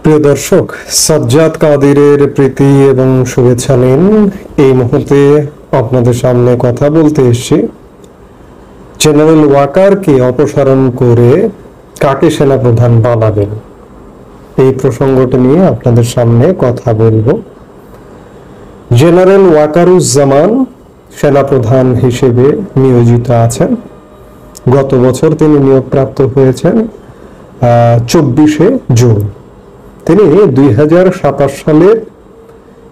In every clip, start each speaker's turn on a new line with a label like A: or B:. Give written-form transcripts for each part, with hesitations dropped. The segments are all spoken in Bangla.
A: প্রিয় দর্শক, সাজ্জাদ কাদিরের প্রীতি এবং শুভেচ্ছা নিন। এই মুহূর্তে আপনাদের সামনে কথা বলতে এসেছি জেনারেল ওয়াকারকে অপসারণ করে কাকে সেনাপ্রধান বানাবেন, এই প্রসঙ্গটি নিয়ে আপনাদের সামনে কথা বলবো। জেনারেল ওয়াকারুজ্জামান সেনাপ্রধান হিসেবে নিয়োজিত আছেন। গত বছর তিনি নিয়োগপ্রাপ্ত হয়েছেন 24শে জুন। তিনি 2027 সালের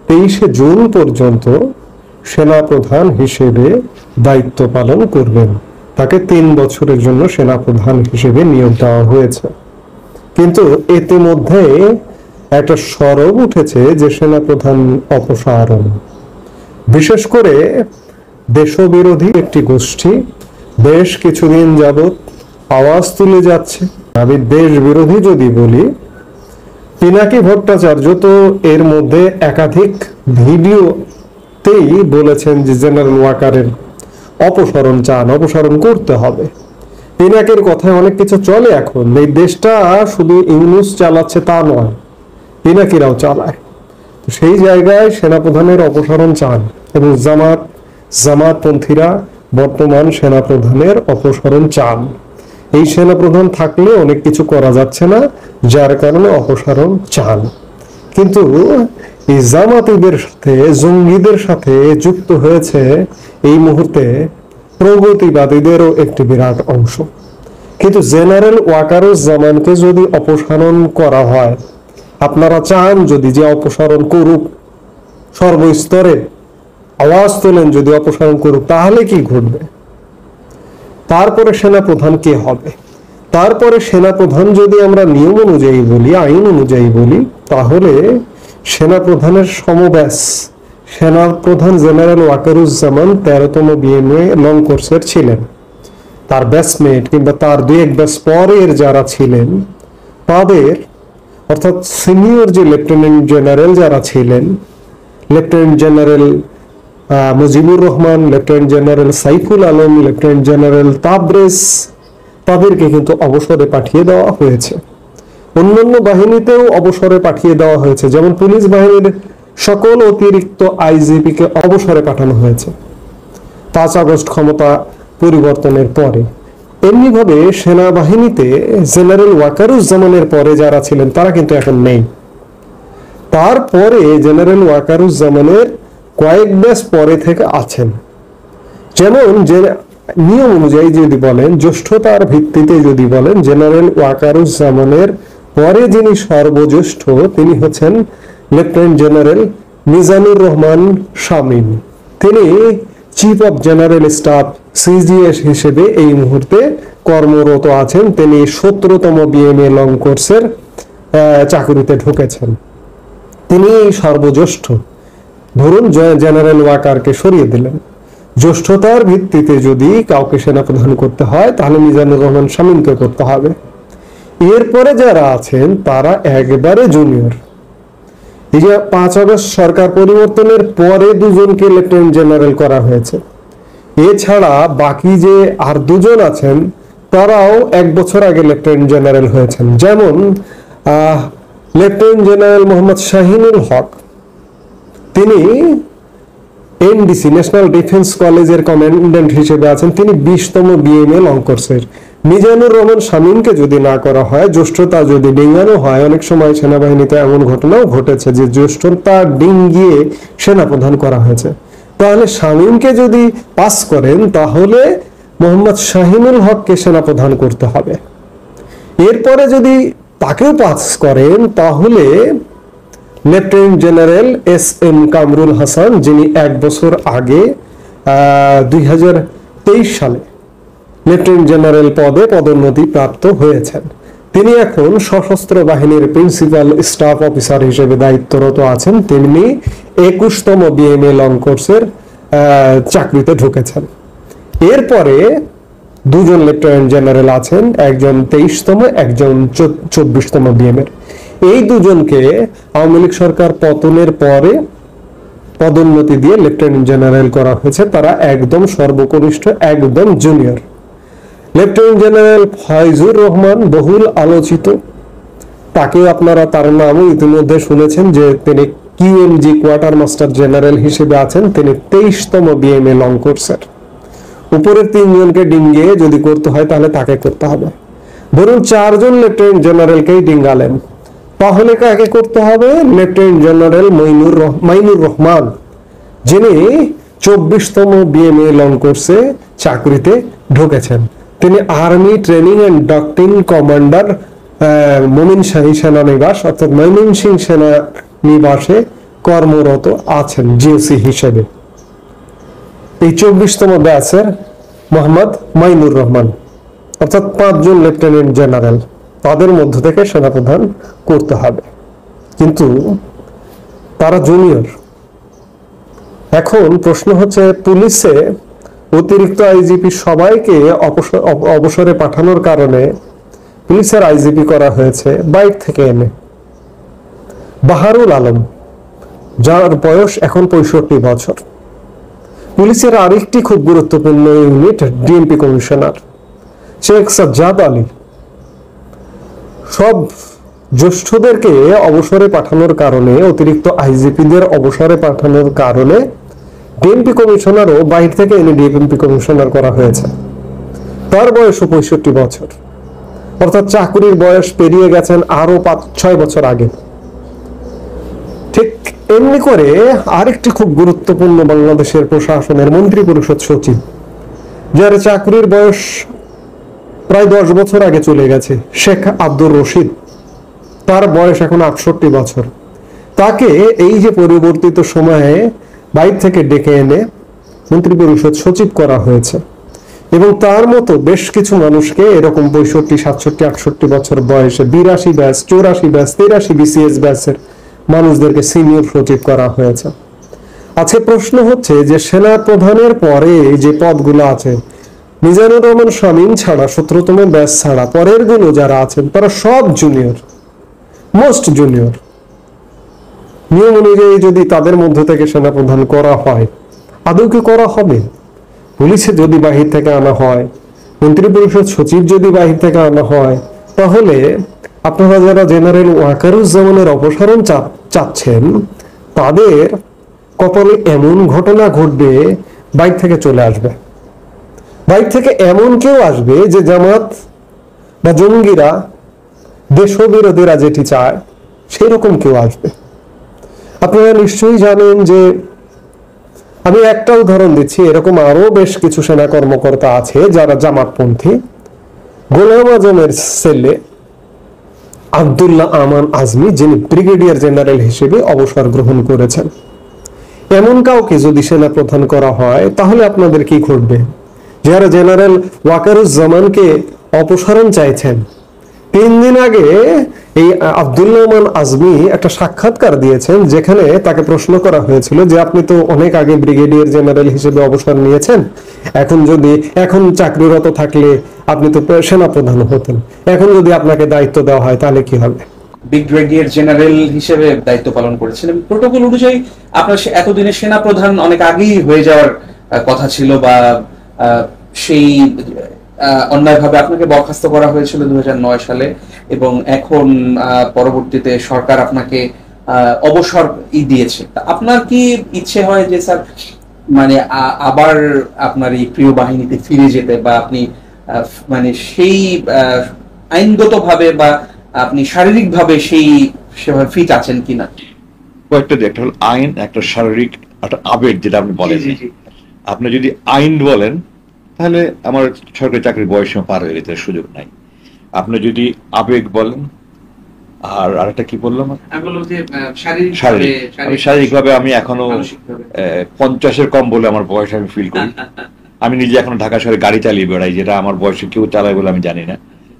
A: 23শে জুন পর্যন্ত সেনাপ্রধান হিসেবে দায়িত্ব পালন করবেন। তাকে 3 বছরের জন্য সেনাপ্রধান হিসেবে নিয়োগ দেওয়া হয়েছে। কিন্তু ইতিমধ্যে একটা সরব উঠেছে যে সেনাপ্রধান অপসারণ। বিশেষ করে দেশবিরোধী একটি গোষ্ঠী বেশ কিছুদিন যাবৎ আওয়াজ তুলে যাচ্ছে। আমি দেশ বিরোধী যদি বলি, পিনাকি ভট্টাচার্য তো এর মধ্যে একাধিক ভিডিওতেই বলেছেন যে জেনারেল ওয়াকারের অপসারণ চান, অপসারণ করতে হবে। পিনাকির কথায় অনেক কিছু চলে। এখন এই দেশটা শুধু ইউনূস চালাচ্ছে তা নয়, পিনাকিরাও চালায়। সেই জায়গায় সেনাপ্রধানের অপসারণ চান এবং জামাতপন্থীরা বর্তমান সেনাপ্রধানের অপসারণ চান। এই সেনাপ্রধান থাকলে অনেক কিছু করা যাচ্ছে না, যার কারণে অপসারণ চান। কিন্তু এই জামাতিদের সাথে, জঙ্গিদের সাথে যুক্ত হয়েছে এই মুহূর্তে প্রগতিবাদীদেরও একটি বিরাট অংশ। কিন্তু জেনারেল ওয়াকারুজ্জামানকে যদি অপসারণ করা হয়, আপনারা চান যদি যে অপসারণ করুক, সর্বস্তরে আওয়াজ তোলেন যদি অপসারণ করুক, তাহলে কি ঘটবে? তারপরে সেনাপ্রধান কে হবে? তারপরে সেনাপ্রধান যদি আমরা নিয়ম অনুযায়ী বলি, আইন অনুযায়ী বলি, তাহলে সেনাপ্রধানের সমব্যাস সেনাপ্রধান জেনারেল ওয়াকারুজ্জামান 13তম বিএমএ লং কোর্সের ছিলেন। তার ব্যাচমেট কিংবা তার 2-1 ব্যাচ পরের যারা ছিলেন তাদের, অর্থাৎ সিনিয়র যে লেফটেন্যান্ট জেনারেল যারা ছিলেন, lieutenant general Mujibur Rahman, lieutenant general Saiful Alam, lieutenant general Tabrez, তাদেরকে কিন্তু অবসরে পাঠিয়ে দেওয়া হয়েছে। অন্যান্য বাহিনীতেও অবসরে পাঠিয়ে দেওয়া হয়েছে, যেমন পুলিশ বাহিনীর সকল অতিরিক্ত আইজিপিকে অবসরে পাঠানো হয়েছে 5 আগস্ট ক্ষমতা পরিবর্তনের পরে। এমনিভাবে সেনাবাহিনীতে জেনারেল ওয়াকারুজ্জামানের পরে যারা ছিলেন তারা কিন্তু এখন নেই। তারপরে জেনারেল ওয়াকারুজ্জামানের কয়েক ব্যাচ পরে থেকে আছেন। যেমন যে নিয়ম অনুযায়ী যদি বলেন, জ্যেষ্ঠতার ভিত্তিতে যদি বলেন, জেনারেল ওয়াকারুজ্জামানের পরে যিনি সর্বজ্যেষ্ঠ তিনি হচ্ছেন লেফটেন্যান্ট জেনারেল মিজানুর রহমান শামীম। তিনি chief of general staff CGS হিসেবে এই মুহূর্তে কর্মরত আছেন। তিনি 17তম বিএমএ লং কোর্সের চাকরিতে ঢুকেছেন। তিনি সর্বজ্যেষ্ঠ। ধরুন জেনারেল ওয়াকারকে সরিয়ে দিলেন, জ্যেষ্ঠতার ভিত্তিতে যদি কাউকে সেনাপ্রধান করতে হয় তাহলে মিজানুর রহমান শামীমকে করতে হবে। এরপরে যারা আছেন তারা একবারে জুনিয়র। এই যে 5 আগস্ট সরকার পরিবর্তনের পরে 2 জনকে লেফটেন্যান্ট জেনারেল করা হয়েছে। এছাড়া বাকি যে আর 2 জন আছেন তারাও 1 বছর আগে লেফটেন্যান্ট জেনারেল হয়েছেন। যেমন লেফটেন্যান্ট জেনারেল মোহাম্মদ শাহিনুল হক, তিনি এনডিসি ন্যাশনাল ডিফেন্স কলেজের কমান্ড্যান্ট হিসেবে আছেন। তিনি 20তম বিএমএ লং কোর্সের। মিজানুর রহমান শামীমকে যদি না করা হয়, জ্যেষ্ঠতা যদি ডিঙ্গানো হয়, অনেক সময় সেনাবাহিনীতে এমন ঘটনাও ঘটেছে যে জ্যেষ্ঠতা ডিঙ্গিয়ে সেনাপ্রধান করা হয়েছে। তাহলে শামীমকে যদি পাস করেন তাহলে মোহাম্মদ শাহিনুল হককে সেনাপ্রধান করতে হবে। এরপরে যদি তাকেও পাস করেন তাহলে lieutenant general SM. Kamrul Hasan, যিনি 1 বছর আগে 2023 সালে লেফটেন্যান্ট জেনারেল পদে পদোন্নতি প্রাপ্ত হয়েছেন, তিনি এখন সশস্ত্র বাহিনীর প্রিন্সিপাল স্টাফ অফিসার হিসেবে দায়িত্বরত আছেন। তিনি 21তম বিএমএ লং কোর্সের চাকরিতে ঢুকেছেন। এরপরে 2 জন লেফটেন্যান্ট জেনারেল আছেন, একজন 23তম, একজন 24তম বিএমএ। এই 2 জনকে আওয়ামী লীগ সরকার পতনের পরে পদোন্নতি দিয়ে লেফটেন্যান্ট জেনারেল করা হয়েছে। তারা একদম সর্বকনিষ্ঠ, একদম junior. Lieutenant general Faizur Rahman বহুল আলোচিত, তাকেও আপনারা তার নামও ইতিমধ্যে শুনেছেন যে তিনি কিউএমজি কোয়ার্টার মাস্টার জেনারেল হিসেবে আছেন। তিনি 23তম বিএমএ লং কোর্সের। উপরের 3 জনকে ডিঙ্গে যদি করতে হয় তাহলে তাকে করতে হবে। ধরুন 4 জন লেফটেন্যান্ট জেনারেলকেই ডিঙ্গালেন, তাহলে কাকে করতে হবে? লেফটেন্যান্ট জেনারেল মাইনুর রহমান, যিনি 24তম বিএমএ লং কোর্সে চাকরিতে ঢুকেছেন। তিনি army training and doctrine commander Mominshahi সেনানিবাস অর্থাৎ ময়মনসিংহ সেনানিবাসে কর্মরত আছেন জিওসি হিসেবে। এই 24তম ব্যাচের মোহাম্মদ মাইনুর রহমান, অর্থাৎ 5 জন লেফটেন্যান্ট জেনারেল, তাদের মধ্য থেকে সেনাপ্রধান করতে হবে, কিন্তু তারা জুনিয়র। এখন প্রশ্ন হচ্ছে, পুলিশে অতিরিক্ত আইজিপি সবাইকে অবসরে পাঠানোর কারণে পুলিশের আইজিপি করা হয়েছে বাইরে থেকে এনে বাহারুল আলম, যার বয়স এখন 65 বছর। পুলিশের আরেকটি খুব গুরুত্বপূর্ণ unit DMP commissioner Sheikh Sajjad Ali, সব জ্যেষ্ঠদেরকে অবসরে পাঠানোর কারণে, অতিরিক্ত আইজিপিদের অবসরে পাঠানোর কারণে ডিএমপি কমিশনারও বাইরে থেকে এনে ডিএমপি কমিশনার করা হয়েছে। তার বয়সও 65 বছর, অর্থাৎ চাকরির বয়স পেরিয়ে গেছেন আরো 5-6 বছর আগে। ঠিক এমনি করে আরেকটি খুব গুরুত্বপূর্ণ বাংলাদেশের প্রশাসনের মন্ত্রী পরিষদ সচিব, যার চাকরির বয়স প্রায় 10 বছর আগে চলে গেছে, শেখ আব্দুর রশিদ, তার বয়স এখন 68 বছর। তাকে এই যে পরিবর্তিত সময়ে বাইরে থেকে ডেকে এনে মন্ত্রী পরিষদ সচিব করা হয়েছে, এবং তার মতো বেশ কিছু মানুষকে এরকম 65, 67, 68 বছর বয়সে 82 ব্যাচ, 84 ব্যাচ, 83 বিসিএস ব্যাচের মানুষদেরকে সিনিয়র সচিব করা হয়েছে। আজকে প্রশ্ন হচ্ছে যে সেনা প্রধানের পরে যে পদগুলো আছে, মিজানুর রহমান শামীম ছাড়া 17তম ব্যাচ ছাড়া পরের গুলো যারা আছেন তারা সব জুনিয়র, মোস্ট জুনিয়র। নিয়ম অনুযায়ী যদি তাদের মধ্য থেকে সেনাপ্রধান করা হয়, আদৌ কি করা হবে? পুলিশে যদি বাহির থেকে আনা হয়, মন্ত্রী পরিষদ সচিব যদি বাহির থেকে আনা হয়, তাহলে আপনারা যারা জেনারেল ওয়াকারুজ্জামানের অপসারণ চাচ্ছেন, তাদের কপালে এমন ঘটনা ঘটবে, বাইরে থেকে চলে আসবে। বাইরে থেকে এমন কেউ আসবে যে জামাত বা জঙ্গিরা, দেশবিরোধীরা যেটি চায় সেই রকম কেউ আসবে। আপনারা নিশ্চয়ই জানেন যে, আমি একটা উদাহরণ দিচ্ছি, এরকম আরো বেশ কিছু সেনা কর্মকর্তা আছে যারা জামাতপন্থী। গোলাম আজমের ছেলে আব্দুল্লাহ আমান আজমি, যিনি ব্রিগেডিয়ার জেনারেল হিসেবে অবসর গ্রহণ করেছেন, এমন কাউকে যদি সেনা প্রধান করা হয়, তাহলে আপনাদের কি ঘটবে? যারা জেনারেল ওয়াকারুজ্জামানকে অপসারণ চাইছেন, 3 দিন আগে এই আব্দুল্লাহ আমান আজমি একটা সাক্ষাৎকার দিয়েছেন, যেখানে তাকে প্রশ্ন করা হয়েছিল যে আপনি তো অনেক আগে ব্রিগেডিয়ার জেনারেল হিসেবে অবসর নিয়েছেন, এখন চাকরিরত থাকলে আপনি তো সেনা প্রধান হতেন, এখন যদি আপনাকে দায়িত্ব দেওয়া হয় তাহলে কি হবে?
B: ব্রিগেডিয়ার জেনারেল হিসেবে দায়িত্ব পালন করেছেন, প্রোটোকল অনুযায়ী আপনার এতদিনে সেনা প্রধান অনেক আগেই হয়ে যাওয়ার কথা ছিল, বা সেই অন্যায়ভাবে আপনাকে বরখাস্ত করা হয়েছিল 2009 সালে, এবং এখন পরবর্তীতে সরকার আপনাকে অবসর দিয়েছে। আপনার কি ইচ্ছে হয় যে স্যার, মানে আবার আপনার এই প্রিয় বাহিনীতে ফিরে যেতে, বা আপনি মানে সেই আইনগতভাবে বা আপনি শারীরিকভাবে সেভাবে ফিট আছেন কিনা?
C: কয়েকটা একটা হলো আইন, একটা শারীরিক, একটা আবেগ, যেটা আপনি বলেন। আপনি যদি আইন বলেন তাহলে আমার সরকারি চাকরির বয়স পার হয়ে যেতে সুযোগ নাই। আপনি যদি আবেগ বলেন, আর আরেকটা কি বললাম, শারীরিকভাবে আমি এখনো 50-এর কম বলে আমার বয়স আমি ফিল করি। আমি নিজে এখন ঢাকা শহরে গাড়ি চালিয়ে বেড়াই, যেটা আমার বয়সে কেউ চালায় বলে আমি জানি না,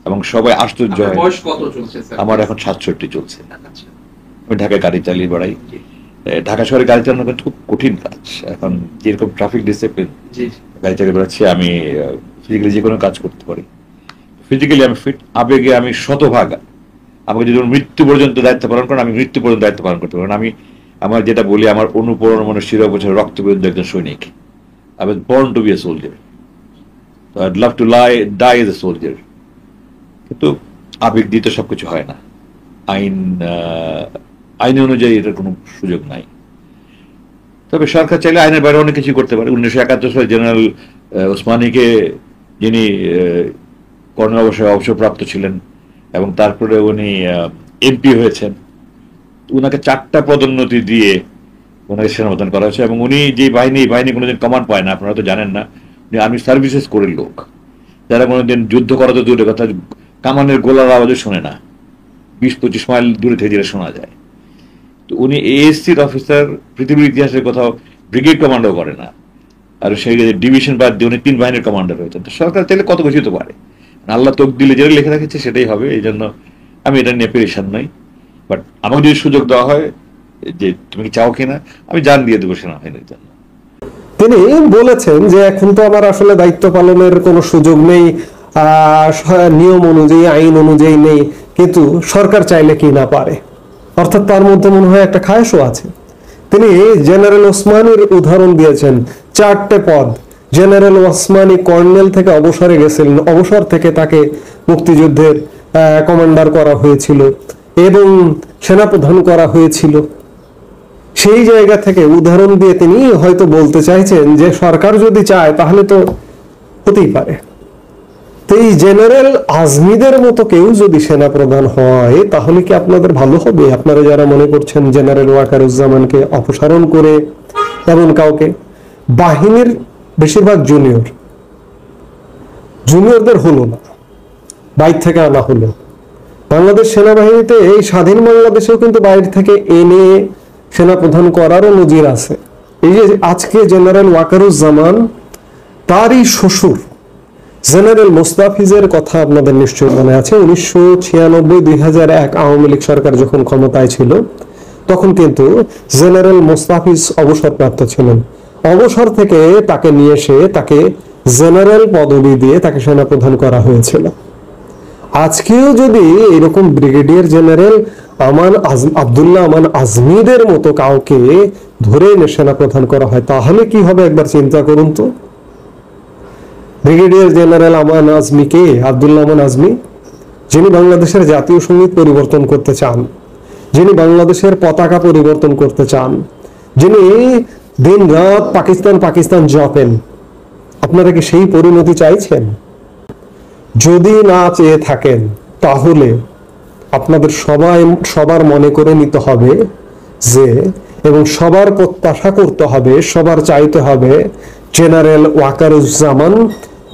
C: এবং সবাই আশ্চর্য হয়। আমার এখন 67 চলছে। আমি ঢাকায় গাড়ি চালিয়ে বেড়াই। ঢাকা শহরে গাড়ি চালানো কিন্তু খুব কঠিন কাজ। এখন যেরকম ট্রাফিক ডিসিপ্লিন, গাড়ি চালিয়ে বেড়াচ্ছি, আমি ফিজিক্যালি যে কোনো কাজ করতে পারি। ফিজিক্যালি আমি ফিট, আবেগে আমি শতভাগ। আমাকে যদি মৃত্যু পর্যন্ত দায়িত্ব পালন করেন, আমি মৃত্যু পর্যন্ত দায়িত্ব পালন করতে পারি। আমি আমার যেটা বলি, আমার অনুপ্রেরণা মনে শিরা বছর রক্ত বিরুদ্ধে একজন সৈনিক। I was born to be a soldier. So I'd love to die as a soldier. কিন্তু আবেগ দিয়ে তো সবকিছু হয় না। আইন অনুযায়ী এটার কোনো সুযোগ নাই। তবে সরকার চাইলে আইনের বাইরে অনেক কিছু করতে পারে। 1971 সালে জেনারেল ওসমানীকে, যিনি কর্নেল অবসরপ্রাপ্ত ছিলেন এবং তারপরে উনি এমপি হয়েছেন, উনাকে 4টা পদোন্নতি দিয়ে ওনাকে সেনাপ্রধান করা হয়েছে। এবং উনি যে বাহিনী কোনোদিন কমান্ড পায় না, আপনারা তো জানেন না, উনি আর্মি সার্ভিসেস করে লোক, যারা কোনোদিন যুদ্ধ করা তো দূরের কথা, কামানের গোলার আওয়াজও শোনে না, 20-25 মাইল দূরে থেকে যেটা শোনা যায়। তো উনি এএসসির অফিসার, পৃথিবীর ইতিহাসের কোথাও ব্রিগেড কমান্ডও করে না, আর সেই ডিভিশন বাদ দিয়ে উনি 3 বাহিনীর কমান্ডার হয়েছেন। তো সরকার চাইলে কত কিছু হতে পারে, আল্লাহ তোক দিলে যেটা লিখে রাখেছে সেটাই হবে। এই জন্য আমি এটা নিয়ে পেরেশান নই। বাট আমাকে যদি সুযোগ দেওয়া হয় যে তুমি কি চাও কিনা, আমি জান দিয়ে দেবো সেনাবাহিনীর জন্য।
A: তিনি বলেছেন যে এখন তো আমার আসলে দায়িত্ব পালনের কোনো সুযোগ নেই, নিয়ম অনুযায়ী আইন অনুযায়ী নেই, কিন্তু সরকার চাইলে কি না পারে। অর্থাৎ তার মধ্যে মনে হয় একটা খায়েশও আছে। তিনি জেনারেল ওসমানীর উদাহরণ দিয়েছেন, 4টে পদ। জেনারেল ওসমানী কর্নেল থেকে অবসরে গেছিলেন, অবসর থেকে তাকে মুক্তিযুদ্ধের কমান্ডার করা হয়েছিল এবং সেনাপ্রধান করা হয়েছিল। সেই জায়গা থেকে উদাহরণ দিয়ে তিনি হয়তো বলতে চাইছেন যে সরকার যদি চায় তাহলে তো হতেই পারে। তো এই জেনারেল আজমিদের মতো কেউ যদি সেনাপ্রধান হয় তাহলে কি আপনাদের ভালো হবে? আপনারা যারা মনে করছেন জেনারেল ওয়াকারুজ্জামানকে অপসারণ করে এমন কাউকে, বাহিনীর বেশিরভাগ জুনিয়রদের হলো না, বাইরে থেকে আনা হলো। বাংলাদেশ সেনাবাহিনীতে এই স্বাধীন বাংলাদেশেও কিন্তু বাইরে থেকে এনে সেনাপ্রধান করারও নজির আছে। এই যে আজকে জেনারেল ওয়াকারুজ্জামান, তারই শ্বশুর জেনারেল মোস্তাফিজের কথা আপনাদের নিশ্চয়ই মনে আছে। 1996-2001 আওয়ামী লীগ সরকার যখন ক্ষমতায় ছিল তখন কিন্তু জেনারেল মোস্তাফিজ অবসরপ্রাপ্ত ছিলেন। অবসর থেকে তাকে নিয়ে এসে তাকে জেনারেল পদবি দিয়ে তাকে সেনাপ্রধান করা হয়েছিল। আজকেও যদি এরকম ব্রিগেডিয়ার জেনারেল আব্দুল্লাহ আমান আজমিদের মতো কাউকে ধরে এনে সেনাপ্রধান করা হয় তাহলে কি হবে একবার চিন্তা করুন তো। ব্রিগেডিয়ার জেনারেল আমান আজমি কে? আব্দুল্লাহ আমান আজমি, যিনি বাংলাদেশের জাতীয় সঙ্গীত পরিবর্তন করতে চান, যিনি বাংলাদেশের পতাকা পরিবর্তন করতে চান, যিনি দিন রাত পাকিস্তান জপেন। আপনারা কি সেই পরিণতি চাইছেন? যদি না চেয়ে থাকেন তাহলে আপনাদের সবার মনে করে নিতে হবে যে, এবং সবার প্রত্যাশা করতে হবে, সবার চাইতে হবে জেনারেল ওয়াকারুজ্জামান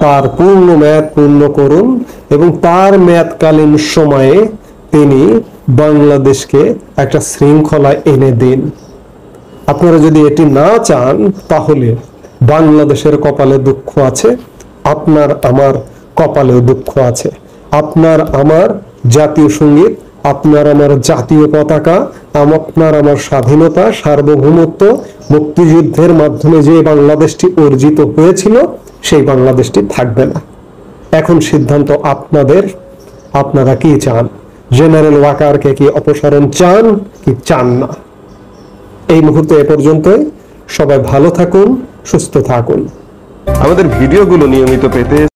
A: তার পূর্ণ মেয়াদ পূর্ণ করুন এবং তার মেয়াদকালীন সময়ে তিনি বাংলাদেশকে একটা শৃঙ্খলা এনে দিন। আপনারা যদি এটি না চান তাহলে বাংলাদেশের কপালে দুঃখ আছে, আপনার আমার কপালেও দুঃখ আছে। আপনার আমার জাতীয় সঙ্গীত, আপনার আমার জাতীয় পতাকা, আপনার আমার স্বাধীনতা, সার্বভৌমত্ব, মুক্তিযুদ্ধের মাধ্যমে যে বাংলাদেশটি অর্জিত হয়েছিল সেই বাংলাদেশটি থাকবে না। এখন সিদ্ধান্ত আপনাদের, আপনারা কি চান? জেনারেল ওয়াকারকে কি অপসারণ চান কি চান না? এই মুহূর্তে এ পর্যন্তই। সবাই ভালো থাকুন, সুস্থ থাকুন।
D: আমাদের ভিডিওগুলো নিয়মিত পেতে